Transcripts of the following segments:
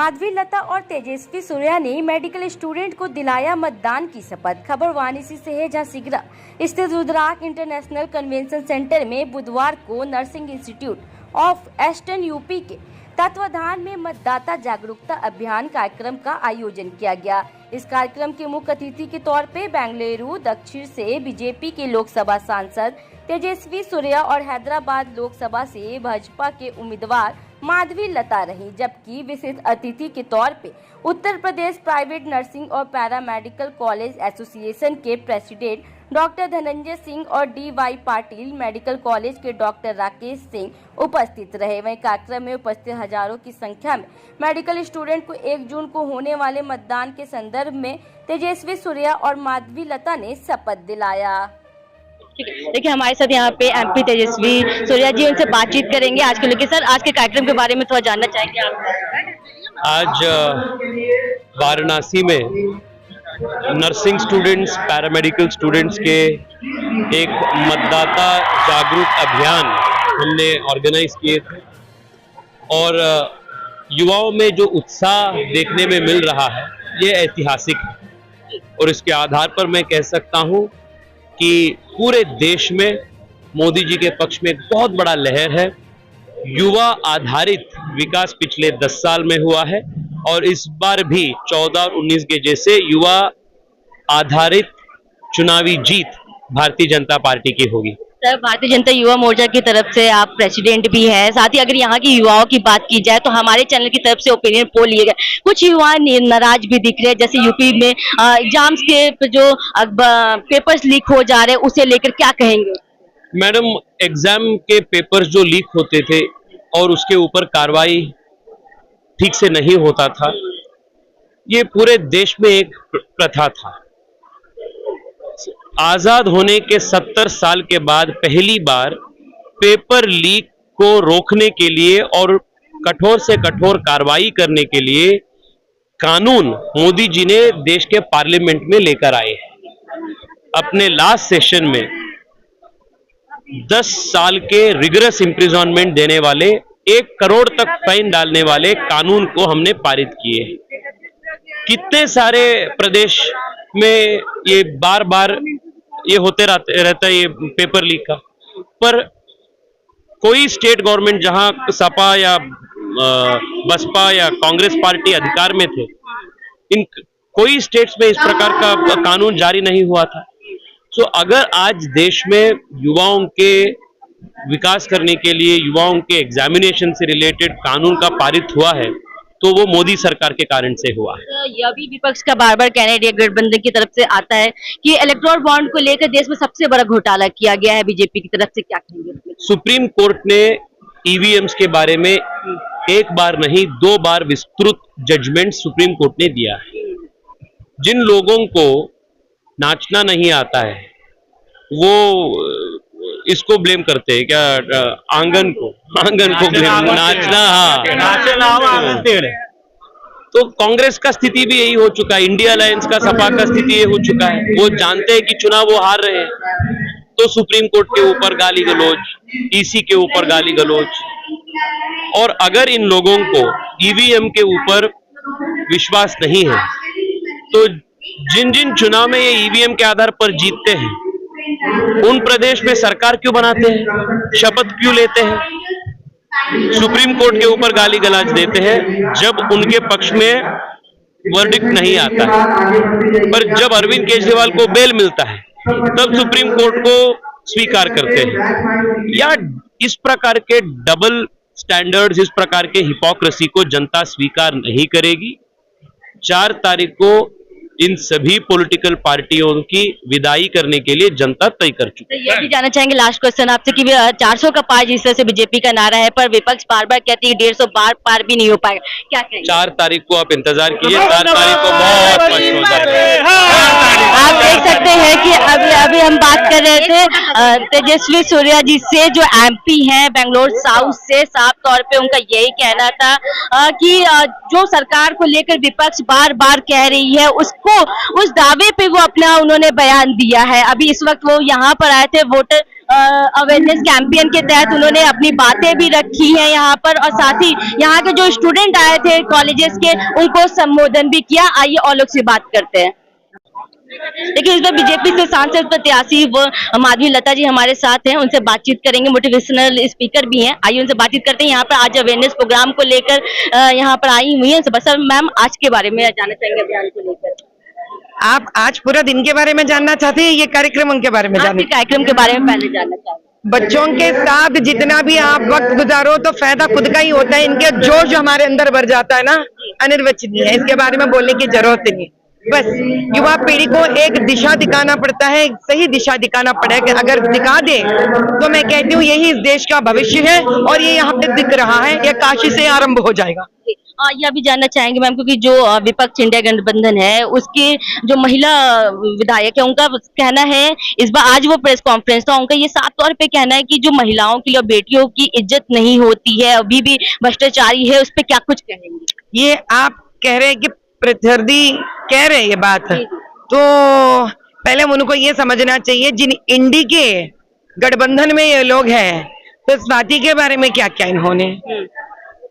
माधवी लता और तेजस्वी सूर्या ने medical student को दिलाया मतदान की शपथ। खबर वाराणसी से है, जहां शीघ्र स्थित रुद्राक्ष इंटरनेशनल कन्वेंशन सेंटर में बुधवार को nursing institute of eastern UP के तत्वाधान में मतदाता जागरूकता अभियान कार्यक्रम का आयोजन किया गया। इस कार्यक्रम के मुख्य अतिथि के तौर पे बेंगलुरु दक्षिण से बीजेपी के लोकसभा सांसद तेजस्वी सूर्या और हैदराबाद लोकसभा से भाजपा के उम्मीदवार माधवी लता रही, जबकि विशिष्ट अतिथि के तौर पे उत्तर प्रदेश प्राइवेट नर्सिंग और पैरामेडिकल कॉलेज एसोसिएशन के प्रेसिडेंट डॉक्टर धनंजय सिंह और डी.वाई. पाटिल मेडिकल कॉलेज के डॉक्टर राकेश सिंह उपस्थित रहे। वहीं कार्यक्रम में उपस्थित हजारों की संख्या में मेडिकल स्टूडेंट को 1 जून को होने वाले मतदान के संदर्भ में तेजस्वी सूर्या और माधवी लता ने शपथ दिलाया। देखिए, हमारे साथ यहाँ पे एमपी तेजस्वी सूर्या जी, उनसे बातचीत करेंगे आज के लेके। सर, आज के कार्यक्रम के बारे में थोड़ा जानना चाहेंगे आप? आज वाराणसी में नर्सिंग स्टूडेंट्स, पैरामेडिकल स्टूडेंट्स के एक मतदाता जागरूक अभियान हमने ऑर्गेनाइज किए थे और युवाओं में जो उत्साह देखने में मिल रहा है ये ऐतिहासिक है। और इसके आधार पर मैं कह सकता हूँ कि पूरे देश में मोदी जी के पक्ष में एक बहुत बड़ा लहर है। युवा आधारित विकास पिछले 10 साल में हुआ है और इस बार भी 14 और 19 के जैसे युवा आधारित चुनावी जीत भारतीय जनता पार्टी की होगी। सर, भारतीय जनता युवा मोर्चा की तरफ से आप प्रेसिडेंट भी हैं, साथ ही अगर यहाँ की युवाओं की बात की जाए तो हमारे चैनल की तरफ से ओपिनियन पोल लिए गए, कुछ युवा नाराज भी दिख रहे हैं। जैसे यूपी में एग्जाम्स के जो पेपर्स लीक हो जा रहे हैं, उसे लेकर क्या कहेंगे? मैडम, एग्जाम के पेपर्स जो लीक होते थे और उसके ऊपर कार्रवाई ठीक से नहीं होता था, ये पूरे देश में एक प्रथा था। आजाद होने के 70 साल के बाद पहली बार पेपर लीक को रोकने के लिए और कठोर से कठोर कार्रवाई करने के लिए कानून मोदी जी ने देश के पार्लियामेंट में लेकर आए हैं। अपने लास्ट सेशन में 10 साल के रिगरस इम्प्रिजनमेंट देने वाले, 1 करोड़ तक फाइन डालने वाले कानून को हमने पारित किए हैं। कितने सारे प्रदेश में ये बार बार ये होते रहता है ये पेपर लीक का, पर कोई स्टेट गवर्नमेंट जहां सपा या बसपा या कांग्रेस पार्टी अधिकार में थे, इन कोई स्टेट्स में इस प्रकार का कानून जारी नहीं हुआ था। तो अगर आज देश में युवाओं के विकास करने के लिए, युवाओं के एग्जामिनेशन से रिलेटेड कानून का पारित हुआ है, तो वो मोदी सरकार के कारण से हुआ है। यह भी विपक्ष का बार बार कहना है, गठबंधन की तरफ से आता है कि इलेक्टोरल बॉन्ड को लेकर देश में सबसे बड़ा घोटाला किया गया है बीजेपी की तरफ से, क्या कहेंगे? सुप्रीम कोर्ट ने ईवीएम्स के बारे में 1 बार नहीं 2 बार विस्तृत जजमेंट सुप्रीम कोर्ट ने दिया है। जिन लोगों को नाचना नहीं आता है वो इसको ब्लेम करते हैं, क्या आंगन को ब्लेम, नाचना, हाँ। तो कांग्रेस का स्थिति भी यही हो चुका है, इंडिया अलायंस का, सपा का स्थिति ये हो चुका है। वो जानते हैं कि चुनाव वो हार रहे हैं, तो सुप्रीम कोर्ट के ऊपर गाली गलौज, ईसी के ऊपर गाली गलौज। और अगर इन लोगों को ईवीएम के ऊपर विश्वास नहीं है, तो जिन जिन चुनाव में ये ईवीएम के आधार पर जीतते हैं, उन प्रदेश में सरकार क्यों बनाते हैं, शपथ क्यों लेते हैं, सुप्रीम कोर्ट के ऊपर गाली गलौज देते हैं जब उनके पक्ष में वर्डिक्ट नहीं आता है। पर जब अरविंद केजरीवाल को बेल मिलता है तब सुप्रीम कोर्ट को स्वीकार करते हैं। या इस प्रकार के डबल स्टैंडर्ड्स, इस प्रकार के हिपोक्रेसी को जनता स्वीकार नहीं करेगी। 4 तारीख को इन सभी पॉलिटिकल पार्टियों की विदाई करने के लिए जनता तय कर चुकी है। ये भी जानना चाहेंगे लास्ट क्वेश्चन आपसे कि 400 का पार जिस तरह से बीजेपी का नारा है, पर विपक्ष बार बार कहती है 150 बार पार भी नहीं हो पाएगा, क्या कहेंगे? 4 तारीख को आप इंतजार कीजिए, 4 तारीख को बहुत मस्त हो जाएगा। आप देख सकते हैं कि अभी हम बात कर रहे थे तेजस्वी सूर्या जी से, जो एमपी हैं बेंगलुरु साउथ से। साफ तौर पे उनका यही कहना था कि जो सरकार को लेकर विपक्ष बार बार कह रही है, उस दावे पे वो अपना उन्होंने बयान दिया है। अभी इस वक्त वो यहाँ पर आए थे वोटर अवेयरनेस कैंपेन के तहत उन्होंने अपनी बातें भी रखी हैं यहाँ पर, और साथ ही यहाँ के जो स्टूडेंट आए थे कॉलेजेस के उनको संबोधन भी किया। आइए और लोग से बात करते हैं। देखिए, इस बार बीजेपी से सांसद प्रत्याशी वो माधवी लता जी हमारे साथ हैं, उनसे बातचीत करेंगे। मोटिवेशनल स्पीकर भी हैं, आइए उनसे बातचीत करते हैं। यहाँ पर आज अवेयरनेस प्रोग्राम को लेकर यहाँ पर आई हुई हैं। सर मैम, आज के बारे में जानना चाहेंगे अभियान को लेकर। आप आज पूरा दिन के बारे में जानना चाहते हैं, ये कार्यक्रम उनके बारे में जानना? कार्यक्रम के बारे में पहले जानना चाहते। बच्चों के साथ जितना भी आप वक्त गुजारो तो फायदा खुद का ही होता है। इनके जोश जो हमारे अंदर भर जाता है ना, अनिर्वचनीय है, इसके बारे में बोलने की जरूरत नहीं। बस युवा पीढ़ी को एक दिशा दिखाना पड़ता है, सही दिशा दिखाना पड़ेगा। अगर दिखा दे तो मैं कहती हूँ यही इस देश का भविष्य है, और ये यहाँ पे दिख रहा है, ये काशी से आरंभ हो जाएगा। यह भी जानना चाहेंगे मैम, क्योंकि जो विपक्ष इंडिया गठबंधन है उसके जो महिला विधायक है उनका कहना है, इस बार आज वो प्रेस कॉन्फ्रेंस था, उनका ये साफ तौर पे कहना है कि जो महिलाओं की और बेटियों की इज्जत नहीं होती है, अभी भी भ्रष्टाचारी है, उस पर क्या कुछ कहेंगे? ये आप कह रहे हैं कि प्रत्यर्थी कह रहे हैं ये बात, तो पहले उनको ये समझना चाहिए जिन इंडी के गठबंधन में ये लोग हैं, तो स्वाति के बारे में क्या क्या इन्होंने,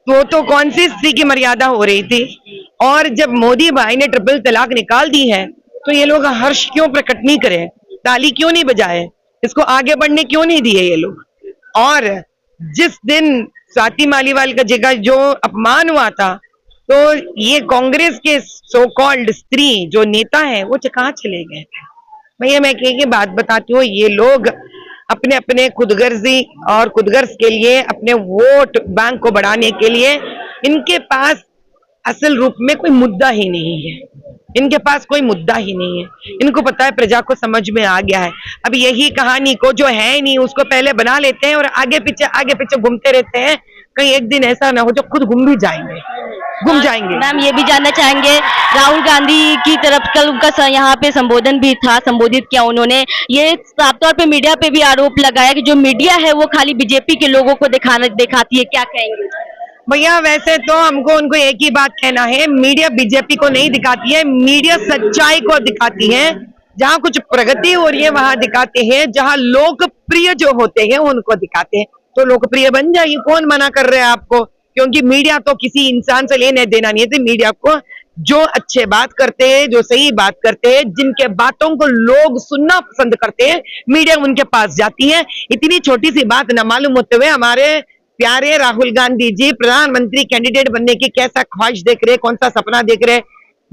तो कौन सी स्त्री की मर्यादा हो रही थी। और जब मोदी भाई ने ट्रिपल तलाक निकाल दी है तो ये लोग हर्ष क्यों प्रकट नहीं करे, ताली क्यों नहीं बजाए, इसको आगे बढ़ने क्यों नहीं दिए ये लोग। और जिस दिन स्वाति मालीवाल का जगह जो अपमान हुआ था, तो ये कांग्रेस के सो कॉल्ड स्त्री जो नेता है वो कहाँ चले गए। भैया मैं कह के बात बताती हूँ, ये लोग अपने अपने खुदगर्जी और खुदगर्ज के लिए, अपने वोट बैंक को बढ़ाने के लिए, इनके पास असल रूप में कोई मुद्दा ही नहीं है। इनके पास कोई मुद्दा ही नहीं है। इनको पता है प्रजा को समझ में आ गया है। अब यही कहानी को जो है ही नहीं उसको पहले बना लेते हैं और आगे पीछे घूमते रहते हैं। कहीं एक दिन ऐसा ना हो जो खुद घूम जाएंगे। मैम ये भी जानना चाहेंगे, राहुल गांधी की तरफ कल उनका यहाँ पे संबोधन भी था, संबोधित किया उन्होंने। ये साफ तौर पे मीडिया पे भी आरोप लगाया कि जो मीडिया है वो खाली बीजेपी के लोगों को दिखाती है, क्या कहेंगे? भैया वैसे तो हमको उनको एक ही बात कहना है, मीडिया बीजेपी को नहीं दिखाती है, मीडिया सच्चाई को दिखाती है। जहाँ कुछ प्रगति हो रही है वहां दिखाते हैं, जहाँ लोकप्रिय जो होते हैं उनको दिखाते हैं। तो लोकप्रिय बन जाइए, कौन मना कर रहे हैं आपको, क्योंकि मीडिया तो किसी इंसान से लेने देना नहीं है। तो मीडिया को जो अच्छे बात करते हैं, जो सही बात करते हैं, जिनके बातों को लोग सुनना पसंद करते हैं, मीडिया उनके पास जाती है। इतनी छोटी सी बात न मालूम होते हुए हमारे प्यारे राहुल गांधी जी प्रधानमंत्री कैंडिडेट बनने की कैसा ख्वाहिश देख रहे, कौन सा सपना देख रहे,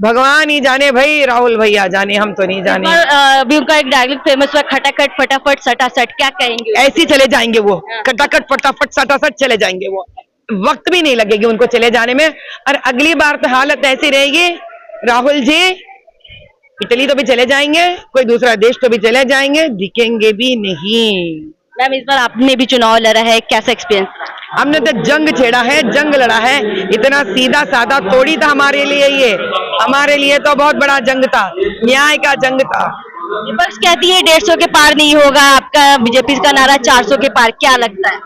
भगवान ही जाने भाई, राहुल भैया जाने, हम तो नहीं जाने। अभी उनका एक डायलॉग फेमस हुआ, खटाखट फटाफट सटासट, क्या कहेंगे? ऐसे चले जाएंगे वो, खटाखट फटाफट सटासट चले जाएंगे वो, वक्त भी नहीं लगेगी उनको चले जाने में। और अगली बार तो हालत ऐसी रहेगी, राहुल जी इटली तो भी चले जाएंगे, कोई दूसरा देश तो भी चले जाएंगे, दिखेंगे भी नहीं। मैम इस बार आपने भी चुनाव लड़ा है, कैसा एक्सपीरियंस? हमने तो जंग छेड़ा है, जंग लड़ा है, इतना सीधा साधा थोड़ी था हमारे लिए। ये हमारे लिए तो बहुत बड़ा जंग था, न्याय का जंग था। विपक्ष कहती है 150 के पार नहीं होगा, आपका बीजेपी का नारा 400 के पार, क्या लगता है?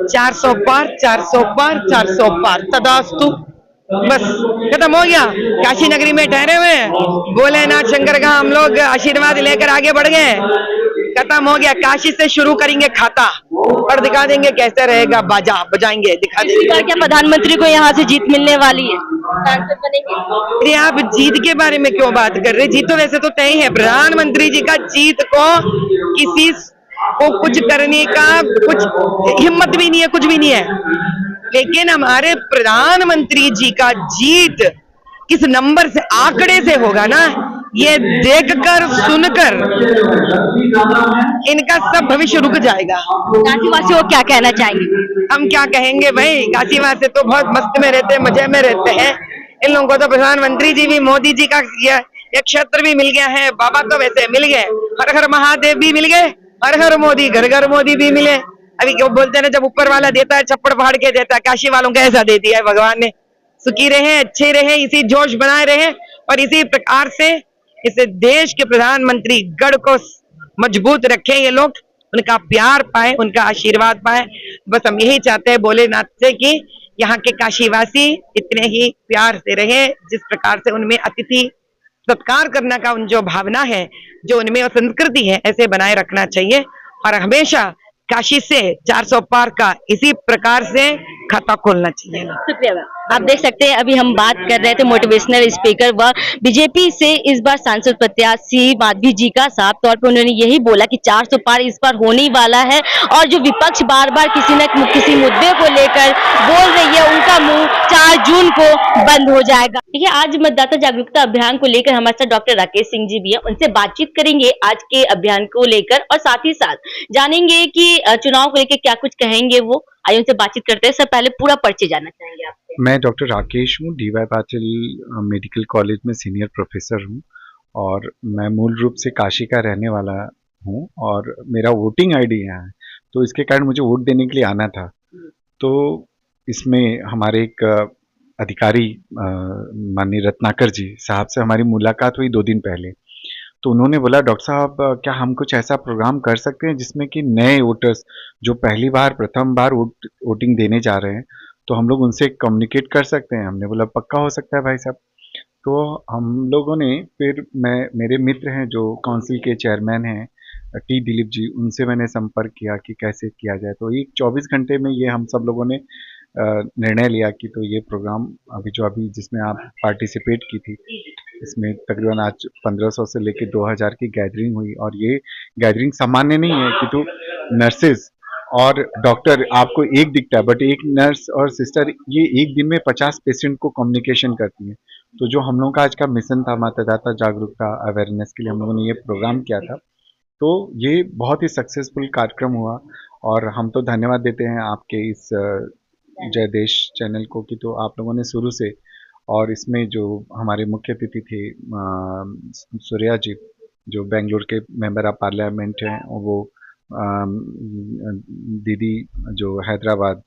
400 पार, 400 पार, 400 पार, तदास्तु, बस खत्म हो गया। काशी नगरी में ठहरे हुए हैं, भोलेनाथ शंकर का हम लोग आशीर्वाद लेकर आगे बढ़ गए, खत्म हो गया। काशी से शुरू करेंगे खाता और दिखा देंगे कैसे रहेगा, बाजा बजाएंगे, दिखा देंगे। क्या प्रधानमंत्री को यहाँ से जीत मिलने वाली है, सांसद बनेंगे? अरे आप जीत के बारे में क्यों बात कर रहे? जीत तो वैसे तो तय है, प्रधानमंत्री जी का जीत को किसी को कुछ करने का कुछ हिम्मत भी नहीं है, कुछ भी नहीं है। लेकिन हमारे प्रधानमंत्री जी का जीत किस नंबर से, आंकड़े से होगा ना, ये देखकर सुनकर इनका सब भविष्य रुक जाएगा। काशीवासी को क्या कहना चाहेंगे? हम क्या कहेंगे भाई, काशीवासी तो बहुत मस्त में रहते हैं, मजे में रहते हैं। इन लोगों को तो प्रधानमंत्री जी भी, मोदी जी का ये क्षेत्र भी मिल गया है, बाबा तो वैसे मिल गए, हर हर महादेव भी मिल गए, हर हर मोदी, घर घर मोदी भी मिले। अभी क्यों बोलते हैं ना, जब ऊपर वाला देता है छप्पड़ फाड़ के देता है, काशी वालों को ऐसा दे दिया है भगवान ने। सुखी रहे, अच्छे रहे, इसी जोश बनाए रहे और इसी प्रकार से इस देश के प्रधानमंत्री गढ़ को मजबूत रखे, ये लोग उनका प्यार पाए, उनका आशीर्वाद पाए। बस हम यही चाहते हैं भोलेनाथ से कि यहाँ के काशीवासी इतने ही प्यार से रहे, जिस प्रकार से उनमें अतिथि सत्कार करने का उन जो भावना है, जो उनमें संस्कृति है, ऐसे बनाए रखना चाहिए। और हमेशा काशी से 400 पार का इसी प्रकार से खाता खोलना चाहिए। शुक्रिया मैम। आप देख सकते हैं अभी हम बात कर रहे थे मोटिवेशनल स्पीकर व बीजेपी से इस बार सांसद प्रत्याशी माधवी जी का। साफ तौर पे उन्होंने यही बोला कि 400 पार इस बार होने ही वाला है और जो विपक्ष बार बार किसी न किसी मुद्दे को लेकर बोल रही है उनका मुंह 4 जून को बंद हो जाएगा। देखिए आज मतदाता जागरूकता अभियान को लेकर हमारे साथ डॉक्टर राकेश सिंह जी भी है, उनसे बातचीत करेंगे आज के अभियान को लेकर और साथ ही साथ जानेंगे कि चुनाव को लेकर क्या कुछ कहेंगे वो। आइए उनसे बातचीत करते हैं। सब पहले पूरा परिचय जानना चाहेंगे आपसे। मैं डॉक्टर राकेश हूँ, डीवाई पाटिल मेडिकल कॉलेज में सीनियर प्रोफेसर हूँ और मैं मूल रूप से काशी का रहने वाला हूँ और मेरा वोटिंग आईडी यहाँ है, तो इसके कारण मुझे वोट देने के लिए आना था। तो इसमें हमारे एक अधिकारी माननीय रत्नाकर जी साहब से हमारी मुलाकात हुई 2 दिन पहले। तो उन्होंने बोला डॉक्टर साहब क्या हम कुछ ऐसा प्रोग्राम कर सकते हैं जिसमें कि नए वोटर्स जो पहली बार प्रथम बार वोटिंग देने जा रहे हैं तो हम लोग उनसे कम्युनिकेट कर सकते हैं। हमने बोला पक्का हो सकता है भाई साहब। तो हम लोगों ने फिर मेरे मित्र हैं जो काउंसिल के चेयरमैन हैं टी दिलीप जी, उनसे मैंने संपर्क किया कि कैसे किया जाए। तो एक 24 घंटे में ये हम सब लोगों ने निर्णय लिया कि तो ये प्रोग्राम अभी जिसमें आप पार्टिसिपेट की थी, इसमें तकरीबन आज 1500 से लेकर 2000 की गैदरिंग हुई और ये गैदरिंग सामान्य नहीं है कि तो नर्सेज और डॉक्टर आपको एक दिखता है, बट एक नर्स और सिस्टर ये एक दिन में 50 पेशेंट को कम्युनिकेशन करती है। तो जो हम लोगों का आज का मिशन था मतदाता जागरूकता अवेयरनेस के लिए हम लोगों ने ये प्रोग्राम किया था, तो ये बहुत ही सक्सेसफुल कार्यक्रम हुआ और हम तो धन्यवाद देते हैं आपके इस जय देश चैनल को कि तो आप लोगों ने शुरू से, और इसमें जो हमारे मुख्य अतिथि थे सूर्या जी जो बेंगलुरु के मेंबर ऑफ पार्लियामेंट हैं, वो दीदी जो हैदराबाद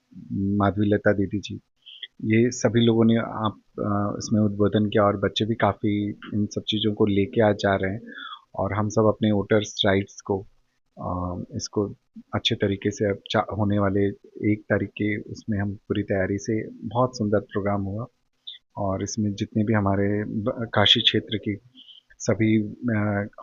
माधवी लता दीदी जी, ये सभी लोगों ने आप इसमें उद्बोधन किया और बच्चे भी काफ़ी इन सब चीज़ों को लेके आज जा रहे हैं और हम सब अपने वोटर्स राइट्स को इसको अच्छे तरीके से अब होने वाले 1 तारीख के उसमें हम पूरी तैयारी से, बहुत सुंदर प्रोग्राम हुआ और इसमें जितने भी हमारे काशी क्षेत्र की सभी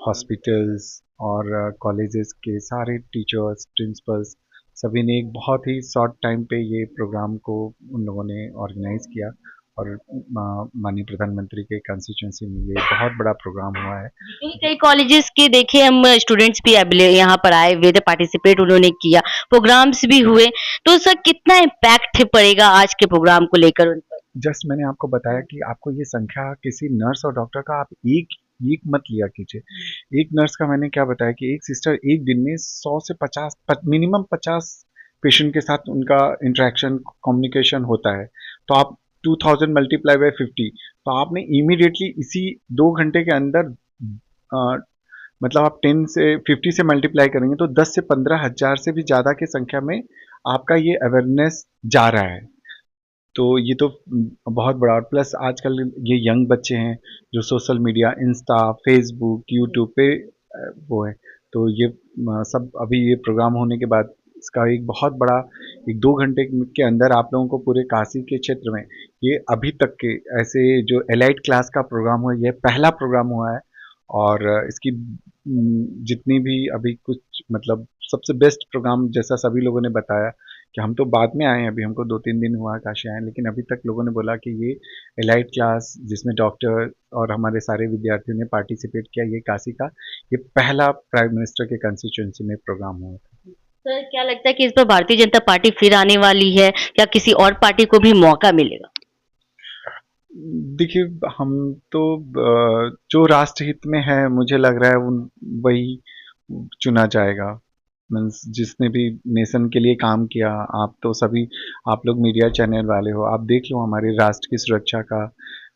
हॉस्पिटल्स और कॉलेजेस के सारे टीचर्स प्रिंसिपल्स सभी ने एक बहुत ही शॉर्ट टाइम पे ये प्रोग्राम को उन लोगों ने ऑर्गेनाइज किया और माननीय प्रधानमंत्री के कंस्टिट्यूंसी में ये बहुत बड़ा प्रोग्राम हुआ है। कई कॉलेजेस के देखे हम स्टूडेंट्स भी यहाँ पर आए हुए थे, पार्टिसिपेट उन्होंने किया, प्रोग्राम्स भी हुए, तो सर कितना इम्पैक्ट पड़ेगा आज के प्रोग्राम को लेकर उन पर? जस्ट मैंने आपको बताया कि आपको ये संख्या किसी नर्स और डॉक्टर का आप एक मत लिया कीजिए। एक नर्स का मैंने क्या बताया कि एक सिस्टर एक दिन में 100 से 50 मिनिमम 50 पेशेंट के साथ उनका इंटरेक्शन कम्युनिकेशन होता है। तो आप 2000 मल्टीप्लाई बाय 50, तो आपने इमीडिएटली इसी 2 घंटे के अंदर मतलब आप 10 से 50 से मल्टीप्लाई करेंगे तो 10 से 15 हज़ार से भी ज़्यादा की संख्या में आपका ये अवेयरनेस जा रहा है। तो ये तो बहुत बड़ा, और प्लस आजकल ये यंग बच्चे हैं जो social media Insta Facebook YouTube पे वो है, तो ये सब अभी ये प्रोग्राम होने के बाद इसका एक बहुत बड़ा 1-2 घंटे के अंदर आप लोगों को पूरे काशी के क्षेत्र में ये अभी तक के ऐसे जो एलाइट क्लास का प्रोग्राम हुआ, ये पहला प्रोग्राम हुआ है और इसकी जितनी भी अभी कुछ मतलब सबसे बेस्ट प्रोग्राम जैसा सभी लोगों ने बताया कि हम तो बाद में आए हैं, अभी हमको 2-3 दिन हुआ काशी आए, लेकिन अभी तक लोगों ने बोला कि ये एलाइट क्लास जिसमें डॉक्टर और हमारे सारे विद्यार्थियों ने पार्टिसिपेट किया, ये काशी का ये पहला प्राइम मिनिस्टर के कंस्टिट्यूंसी में प्रोग्राम हुआ था। सर क्या लगता है कि इस पर भारतीय जनता पार्टी फिर आने वाली है या किसी और पार्टी को भी मौका मिलेगा? देखिए हम तो जो राष्ट्रहित में है मुझे लग रहा है वही चुना जाएगा। मीन्स जिसने भी नेशन के लिए काम किया, आप तो सभी आप लोग मीडिया चैनल वाले हो, आप देख लो हमारे राष्ट्र की सुरक्षा का,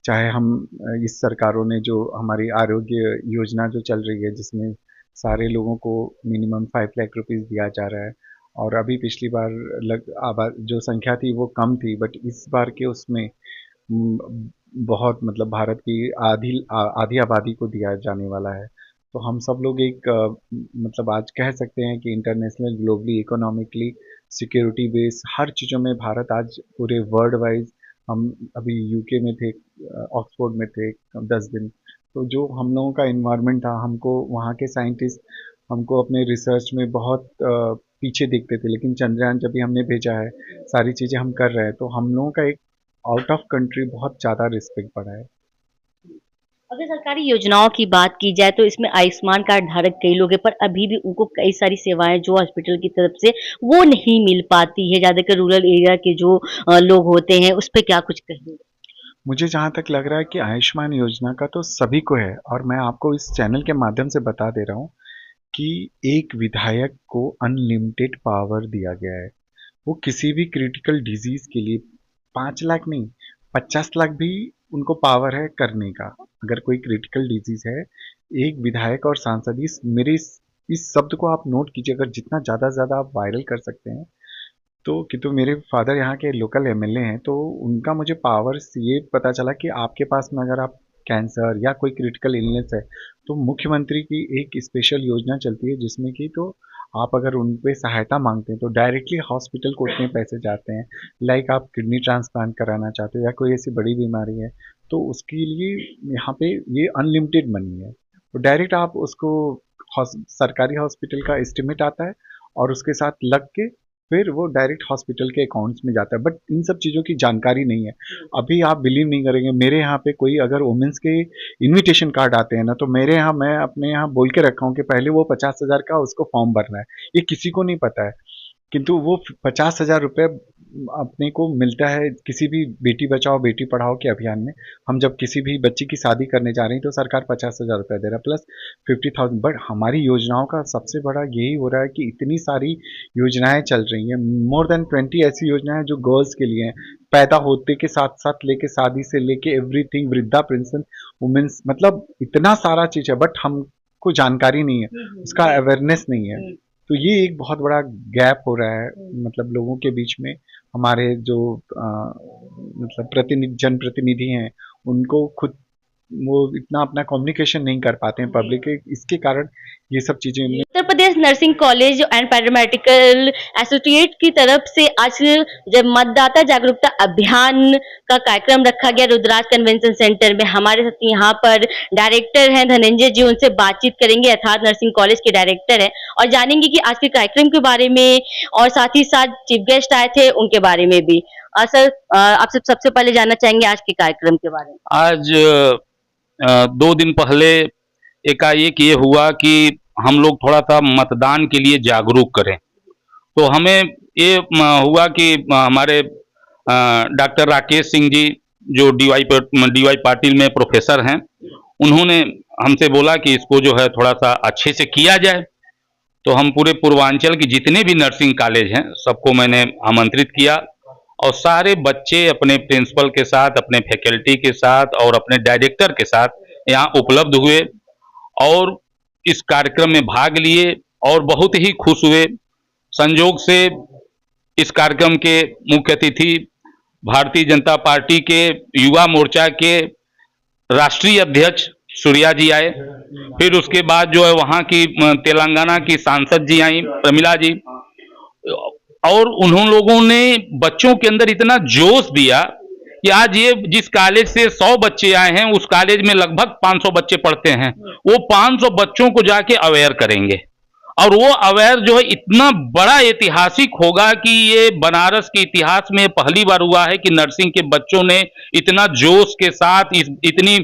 चाहे हम इस सरकारों ने जो हमारी आरोग्य योजना जो चल रही है जिसमें सारे लोगों को मिनिमम 5 लाख रुपीस दिया जा रहा है, और अभी पिछली बार जो संख्या थी वो कम थी, बट इस बार के उसमें बहुत मतलब भारत की आधी आबादी को दिया जाने वाला है। तो हम सब लोग एक मतलब आज कह सकते हैं कि international globally economically security base हर चीज़ों में भारत आज पूरे वर्ल्ड वाइज, हम अभी यूके में थे, ऑक्सफोर्ड में थे 10 दिन, तो जो हम लोगों का इन्वायरमेंट था, हमको वहाँ के साइंटिस्ट हमको अपने रिसर्च में बहुत पीछे देखते थे, लेकिन चंद्रयान जब भी हमने भेजा है, सारी चीज़ें हम कर रहे हैं, तो हम लोगों का एक आउट ऑफ कंट्री बहुत ज़्यादा रिस्पेक्ट बढ़ा है। अगर सरकारी योजनाओं की बात की जाए तो इसमें आयुष्मान कार्ड धारक कई लोग हैं, पर अभी भी उनको कई सारी सेवाएं जो हॉस्पिटल की तरफ से वो नहीं मिल पाती है। ज्यादातर रूरल एरिया के जो लोग होते हैं, उस पे क्या कुछ कहेंगे? मुझे जहाँ तक लग रहा है कि आयुष्मान योजना का तो सभी को है, और मैं आपको इस चैनल के माध्यम से बता दे रहा हूँ कि एक विधायक को अनलिमिटेड पावर दिया गया है। वो किसी भी क्रिटिकल डिजीज के लिए 5 लाख नहीं, 50 लाख भी उनको पावर है करने का। अगर कोई क्रिटिकल डिजीज है, एक विधायक और सांसद, इस शब्द को आप नोट कीजिए, अगर जितना ज़्यादा से ज़्यादा आप वायरल कर सकते हैं तो मेरे फादर यहाँ के लोकल एमएलए हैं, तो उनका मुझे पावर से ये पता चला कि आपके पास में अगर आप कैंसर या कोई क्रिटिकल इलनेस है, तो मुख्यमंत्री की एक स्पेशल योजना चलती है, जिसमें कि तो आप अगर उन पे सहायता मांगते हैं तो डायरेक्टली हॉस्पिटल को उतने पैसे जाते हैं। लाइक आप किडनी ट्रांसप्लांट कराना चाहते हो या कोई ऐसी बड़ी बीमारी है, तो उसके लिए यहाँ पे ये अनलिमिटेड मनी है, तो डायरेक्ट आप उसको सरकारी हॉस्पिटल का एस्टिमेट आता है और उसके साथ लग के फिर वो डायरेक्ट हॉस्पिटल के अकाउंट्स में जाता है। बट इन सब चीज़ों की जानकारी नहीं है। अभी आप बिलीव नहीं करेंगे, मेरे यहाँ पे कोई अगर वुमेंस के इनविटेशन कार्ड आते हैं ना, तो मेरे यहाँ, मैं अपने यहाँ बोल के रखा हूँ कि पहले वो 50,000 का उसको फॉर्म भरना है। ये किसी को नहीं पता है, किंतु वो 50,000 रुपये अपने को मिलता है किसी भी बेटी बचाओ बेटी पढ़ाओ के अभियान में। हम जब किसी भी बच्ची की शादी करने जा रहे हैं तो सरकार 50,000 रुपये दे रहा है प्लस 50,000। बट हमारी योजनाओं का सबसे बड़ा यही हो रहा है कि इतनी सारी योजनाएं चल रही हैं, मोर देन 20 ऐसी योजनाएं जो गर्ल्स के लिए हैं, पैदा होते के साथ साथ लेके शादी से लेके एवरीथिंग, वृद्धा पेंशन, वुमेन्स, मतलब इतना सारा चीज़ है, बट हमको जानकारी नहीं है, उसका अवेयरनेस नहीं है। तो ये एक बहुत बड़ा गैप हो रहा है, मतलब लोगों के बीच में। हमारे जो मतलब जनप्रतिनिधि हैं, उनको खुद वो इतना अपना कम्युनिकेशन नहीं कर पाते हैं पब्लिक के, इसके कारण ये सब चीज़ें। Uttar Pradesh nursing college and paramedical associate की तरफ से आज जब मतदाता जागरूकता अभियान का कार्यक्रम रखा गया रुद्राज कन्वेंशन सेंटर में, हमारे साथ यहाँ पर डायरेक्टर हैं धनंजय जी, उनसे बातचीत करेंगे। यथार्थ नर्सिंग कॉलेज के डायरेक्टर हैं और जानेंगे कि आज के कार्यक्रम के बारे में और साथ ही साथ चीफ गेस्ट आए थे उनके बारे में भी। सर, आपसे सबसे पहले जानना चाहेंगे आज के कार्यक्रम के बारे में। आज 2 दिन पहले एकाएक ये हुआ कि हम लोग थोड़ा सा मतदान के लिए जागरूक करें, तो हमें ये हुआ कि हमारे डॉक्टर राकेश सिंह जी जो डीवाई पाटिल में प्रोफेसर हैं, उन्होंने हमसे बोला कि इसको जो है थोड़ा सा अच्छे से किया जाए। तो हम पूरे पूर्वांचल के जितने भी नर्सिंग कॉलेज हैं सबको मैंने आमंत्रित किया और सारे बच्चे अपने प्रिंसिपल के साथ, अपने फैकल्टी के साथ और अपने डायरेक्टर के साथ यहाँ उपलब्ध हुए और इस कार्यक्रम में भाग लिए और बहुत ही खुश हुए। संयोग से इस कार्यक्रम के मुख्य अतिथि भारतीय जनता पार्टी के युवा मोर्चा के राष्ट्रीय अध्यक्ष सूर्या जी आए, फिर उसके बाद जो है वहाँ की तेलंगाना की सांसद जी आई, प्रमिला जी, और उन्होंने लोगों ने बच्चों के अंदर इतना जोश दिया कि आज ये जिस कॉलेज से 100 बच्चे आए हैं उस कॉलेज में लगभग 500 बच्चे पढ़ते हैं, वो 500 बच्चों को जाके अवेयर करेंगे और वो अवेयर जो है इतना बड़ा ऐतिहासिक होगा कि ये बनारस के इतिहास में पहली बार हुआ है कि नर्सिंग के बच्चों ने इतना जोश के साथ इतनी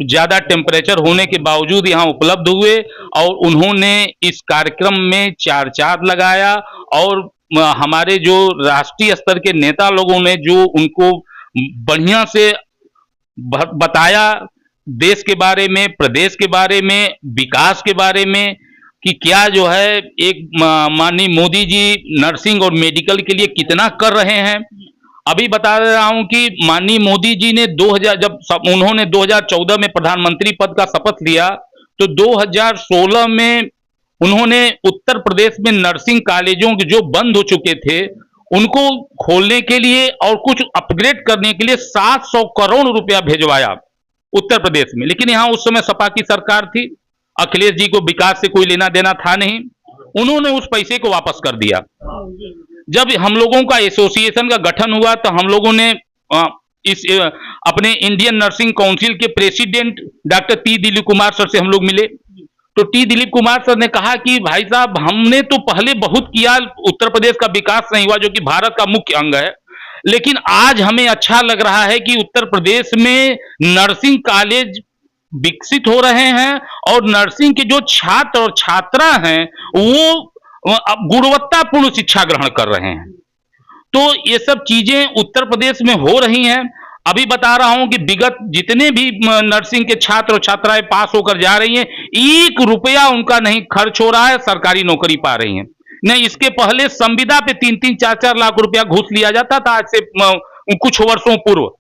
ज्यादा टेम्परेचर होने के बावजूद यहाँ उपलब्ध हुए और उन्होंने इस कार्यक्रम में चार लगाया और हमारे जो राष्ट्रीय स्तर के नेता लोगों ने जो उनको बढ़िया से बताया देश के बारे में, प्रदेश के बारे में, विकास के बारे में कि क्या जो है एक माननीय मोदी जी नर्सिंग और मेडिकल के लिए कितना कर रहे हैं। अभी बता रहा हूं कि माननीय मोदी जी ने उन्होंने 2014 में प्रधानमंत्री पद का शपथ लिया तो 2016 में उन्होंने उत्तर प्रदेश में नर्सिंग कॉलेजों के जो बंद हो चुके थे उनको खोलने के लिए और कुछ अपग्रेड करने के लिए 700 करोड़ रुपया भेजवाया उत्तर प्रदेश में। लेकिन यहाँ उस समय सपा की सरकार थी, अखिलेश जी को विकास से कोई लेना देना था नहीं, उन्होंने उस पैसे को वापस कर दिया। जब हम लोगों का एसोसिएशन का गठन हुआ तो हम लोगों ने अपने इंडियन नर्सिंग काउंसिल के president doctor T Dilip Kumar sir से हम लोग मिले, तो टी दिलीप कुमार सर ने कहा कि भाई साहब हमने तो पहले बहुत किया, उत्तर प्रदेश का विकास नहीं हुआ जो कि भारत का मुख्य अंग है, लेकिन आज हमें अच्छा लग रहा है कि उत्तर प्रदेश में नर्सिंग कॉलेज विकसित हो रहे हैं और नर्सिंग के जो छात्र और छात्रा हैं वो गुणवत्तापूर्ण शिक्षा ग्रहण कर रहे हैं। तो ये सब चीजें उत्तर प्रदेश में हो रही हैं। अभी बता रहा हूं कि विगत जितने भी नर्सिंग के छात्र और छात्राएं पास होकर जा रही हैं, 1 रुपया उनका नहीं खर्च हो रहा है, सरकारी नौकरी पा रही हैं। नहीं, इसके पहले संविदा पे 3-3, 4-4 लाख रुपया घूस लिया जाता था, आज से कुछ वर्षों पूर्व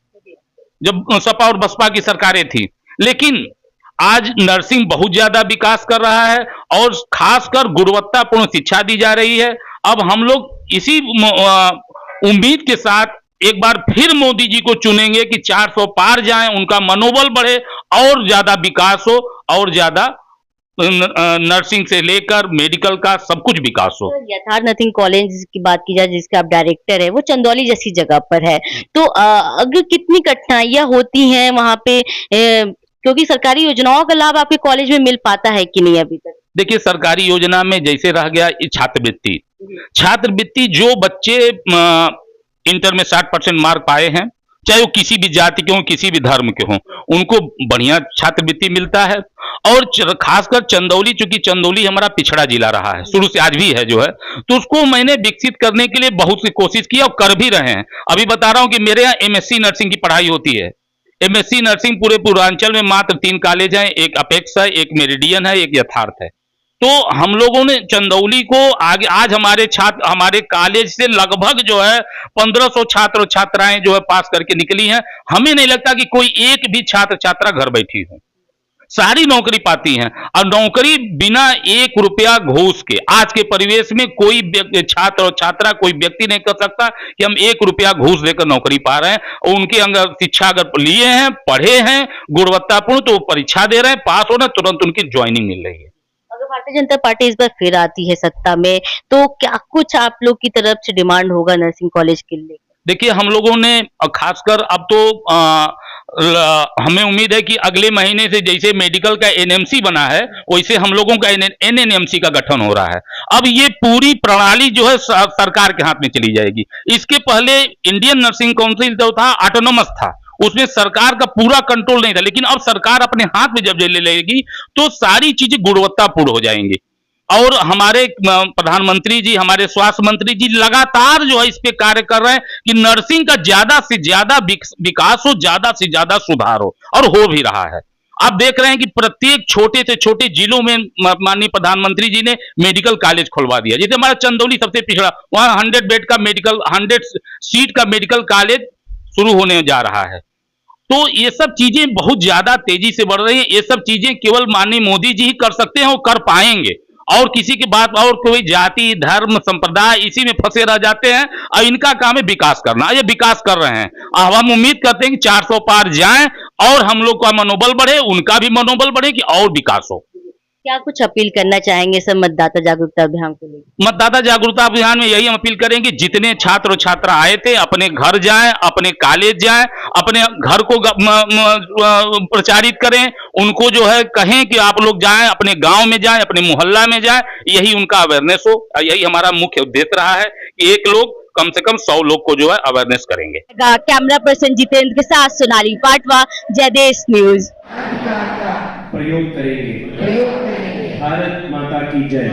जब सपा और बसपा की सरकारें थी। लेकिन आज नर्सिंग बहुत ज्यादा विकास कर रहा है और खासकर गुणवत्तापूर्ण शिक्षा दी जा रही है। अब हम लोग इसी उम्मीद के साथ एक बार फिर मोदी जी को चुनेंगे कि 400 पार जाएं, उनका मनोबल बढ़े और ज्यादा विकास हो और ज्यादा नर्सिंग से लेकर मेडिकल का सब कुछ विकास हो। यथार्थ नर्सिंग कॉलेज की बात की जाए जिसके आप डायरेक्टर है, वो चंदौली जैसी जगह पर है, तो अगर कितनी कठिनाइयां होती हैं वहां पे, क्योंकि सरकारी योजनाओं का लाभ आपके कॉलेज में मिल पाता है कि नहीं अभी तक? देखिए, सरकारी योजना में जैसे रह गया छात्रवृत्ति, जो बच्चे इंटर में 60% मार्क पाए हैं, चाहे वो किसी भी जाति के हों, किसी भी धर्म के हों, उनको बढ़िया छात्रवृत्ति मिलता है। और खासकर चंदौली, चूंकि चंदौली हमारा पिछड़ा जिला रहा है, शुरू से आज भी है जो है, तो उसको मैंने विकसित करने के लिए बहुत सी कोशिश की और कर भी रहे हैं। अभी बता रहा हूं कि मेरे यहाँ MSc नर्सिंग की पढ़ाई होती है। MSc नर्सिंग पूरे पूर्वांचल में मात्र 3 कॉलेज हैं, एक अपेक्स है, एक मेरिडियन है, एक यथार्थ है। तो हम लोगों ने चंदौली को आगे, आज हमारे कॉलेज से लगभग जो है 1500 छात्र और छात्राएं जो है पास करके निकली हैं। हमें नहीं लगता कि कोई एक भी छात्र छात्रा घर बैठी हो, सारी नौकरी पाती हैं। और नौकरी बिना 1 रुपया घूस के, आज के परिवेश में कोई छात्र और छात्रा, कोई व्यक्ति नहीं कर सकता कि हम 1 रुपया घूस देकर नौकरी पा रहे हैं। उनके अंदर शिक्षा अगर लिए हैं, पढ़े हैं गुणवत्तापूर्ण, तो वो परीक्षा दे रहे हैं, पास हो रहे, तुरंत उनकी ज्वाइनिंग मिल रही है। अगर भारतीय जनता पार्टी इस बार फिर आती है सत्ता में, तो क्या कुछ आप लोग की तरफ से डिमांड होगा नर्सिंग कॉलेज के लिए? देखिए, हम लोगों ने खासकर अब तो हमें उम्मीद है कि अगले महीने से जैसे मेडिकल का NMC बना है, वैसे हम लोगों का NNMC का गठन हो रहा है। अब ये पूरी प्रणाली जो है सरकार के हाथ में चली जाएगी। इसके पहले इंडियन नर्सिंग काउंसिल जो था ऑटोनोमस था, उसमें सरकार का पूरा कंट्रोल नहीं था, लेकिन अब सरकार अपने हाथ में जब ले लेगी तो सारी चीजें गुणवत्तापूर्ण हो जाएंगी। और हमारे प्रधानमंत्री जी, हमारे स्वास्थ्य मंत्री जी लगातार जो है इस पे कार्य कर रहे हैं कि नर्सिंग का ज्यादा से ज्यादा विकास हो, ज्यादा से ज्यादा सुधार हो, और हो भी रहा है। आप देख रहे हैं कि प्रत्येक छोटे से छोटे जिलों में माननीय प्रधानमंत्री जी ने मेडिकल कॉलेज खुलवा दिया। जैसे हमारा चंदौली सबसे पिछड़ा, वहां 100 बेड का मेडिकल, 100 सीट का मेडिकल कॉलेज शुरू होने जा रहा है। तो ये सब चीजें बहुत ज्यादा तेजी से बढ़ रही हैं। ये सब चीजें केवल माननीय मोदी जी ही कर सकते हैं और कर पाएंगे, और किसी की बात, और कोई जाति, धर्म, संप्रदाय इसी में फंसे रह जाते हैं। और इनका काम है विकास करना, ये विकास कर रहे हैं। अब हम उम्मीद करते हैं कि 400 पार जाएं और हम लोग का मनोबल बढ़े, उनका भी मनोबल बढ़े कि और विकास हो। क्या कुछ अपील करना चाहेंगे सब मतदाता जागरूकता अभियान को लेकर? मतदाता जागरूकता अभियान में यही हम अपील करेंगे, जितने छात्र और छात्रा आए थे अपने घर जाएं, अपने कॉलेज जाएं, अपने घर को प्रचारित करें, उनको जो है कहें कि आप लोग जाएं, अपने गांव में जाएं, अपने मोहल्ला में जाएं, यही उनका अवेयरनेस हो। यही हमारा मुख्य उद्देश्य रहा है कि एक लोग कम से कम 100 लोग को जो है अवेयरनेस करेंगे। कैमरा पर्सन जितेंद्र के साथ सोनाली पाटवा, जयदेश न्यूज। प्रयोग करेंगे। भारत माता की जय।